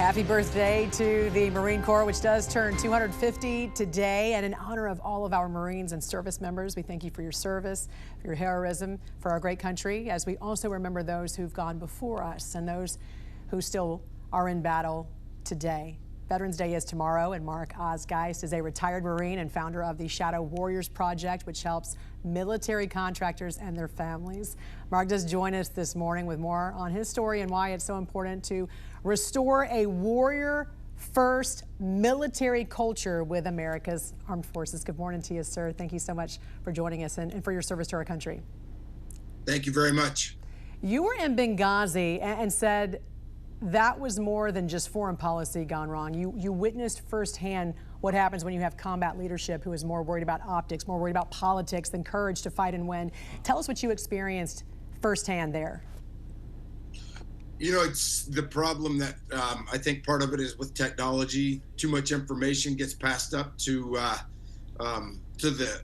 Happy birthday to the Marine Corps, which does turn 250 today. And in honor of all of our Marines and service members, we thank you for your service, for your heroism, for our great country, as we also remember those who've gone before us and those who still are in battle today. Veterans Day is tomorrow, and Mark Geist is a retired Marine and founder of the Shadow Warriors Project, which helps military contractors and their families. Mark does join us this morning with more on his story and why it's so important to restore a warrior-first military culture with America's armed forces. Good morning to you, sir. Thank you so much for joining us and for your service to our country. Thank you very much. You were in Benghazi and said that was more than just foreign policy gone wrong. You witnessed firsthand what happens when you have combat leadership who is more worried about optics, more worried about politics than courage to fight and win. Tell us what you experienced firsthand there. You know, it's the problem that I think part of it is with technology. Too much information gets passed up to the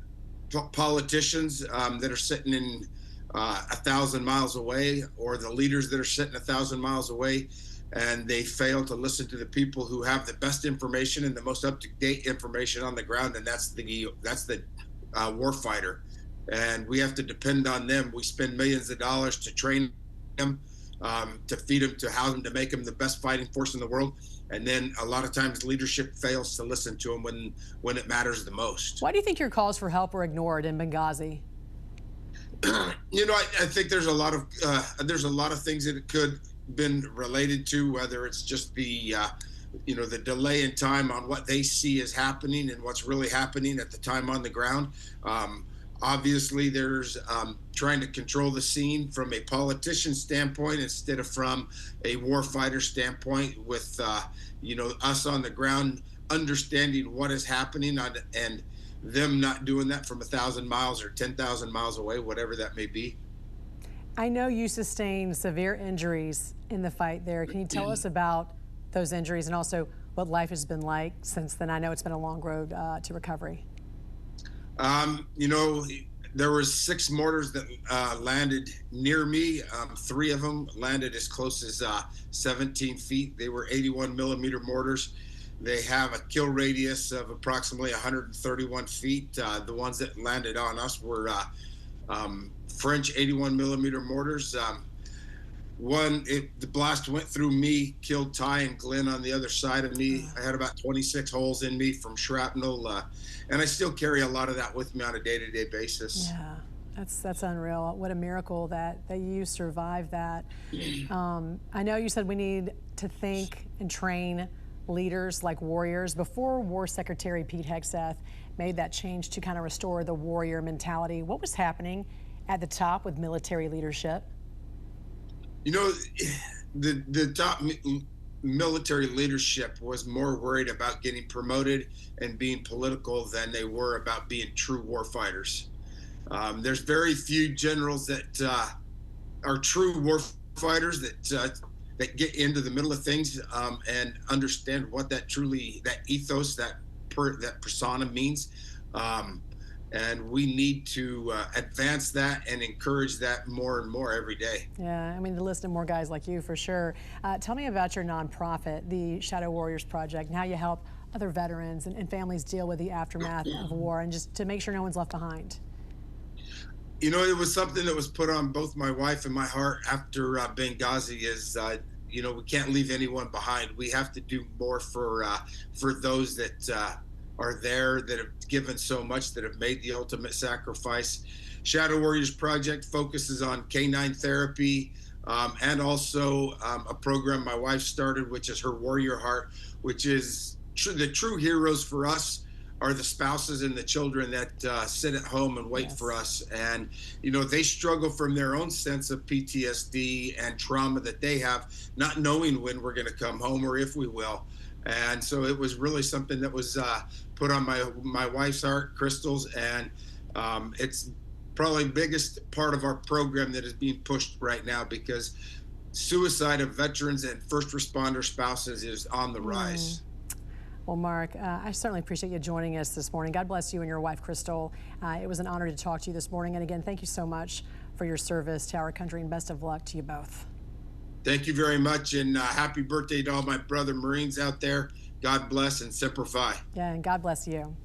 politicians that are sitting in 1,000 miles away, or the leaders that are sitting 1,000 miles away, and they fail to listen to the people who have the best information and the most up-to-date information on the ground, and that's the war fighter. And we have to depend on them. We spend millions of dollars to train them, to feed them, to house them, to make them the best fighting force in the world. And then a lot of times leadership fails to listen to them when it matters the most. Why do you think your calls for help were ignored in Benghazi? You know, I think there's a lot of things that it could been related to, whether it's just the the delay in time on what they see as happening and what's really happening at the time on the ground. Obviously, there's trying to control the scene from a politician standpoint instead of from a warfighter standpoint, with us on the ground understanding what is happening and them not doing that from 1,000 miles or 10,000 miles away, whatever that may be. I know you sustained severe injuries in the fight there. Can you tell us about those injuries and also what life has been like since then? I know it's been a long road to recovery. There was 6 mortars that landed near me. 3 of them landed as close as 17 feet. They were 81 millimeter mortars. They have a kill radius of approximately 131 feet. The ones that landed on us were French 81 millimeter mortars. The blast went through me, killed Ty and Glenn on the other side of me. I had about 26 holes in me from shrapnel, and I still carry a lot of that with me on a day-to-day basis. Yeah, that's unreal. What a miracle that you survived that. I know you said we need to think and train leaders like warriors. Before War Secretary Pete Hegseth made that change to kind of restore the warrior mentality, what was happening at the top with military leadership? You know, the top military leadership was more worried about getting promoted and being political than they were about being true war fighters. There's very few generals that are true war fighters that get into the middle of things and understand what that ethos, that persona means. And we need to advance that and encourage that more and more every day. Yeah, I mean, to listen to more guys like you, for sure. Tell me about your nonprofit, the Shadow Warriors Project, and how you help other veterans and families deal with the aftermath of war, and just to make sure no one's left behind. You know, it was something that was put on both my wife and my heart after Benghazi. We can't leave anyone behind. We have to do more for those that are there, that have given so much, that have made the ultimate sacrifice. Shadow Warriors Project focuses on canine therapy and also a program my wife started, which is her Warrior Heart, which is the true heroes for us are the spouses and the children that sit at home and wait for us. And, they struggle from their own sense of PTSD and trauma that they have, not knowing when we're going to come home or if we will. And so it was really something that was put on my wife's heart, Crystal's, and it's probably the biggest part of our program that is being pushed right now, because suicide of veterans and first responder spouses is on the rise. Well, Mark, I certainly appreciate you joining us this morning. God bless you and your wife, Crystal. It was an honor to talk to you this morning. And again, thank you so much for your service to our country, and best of luck to you both. Thank you very much, and happy birthday to all my brother Marines out there. God bless and Semper Fi. Yeah, and God bless you.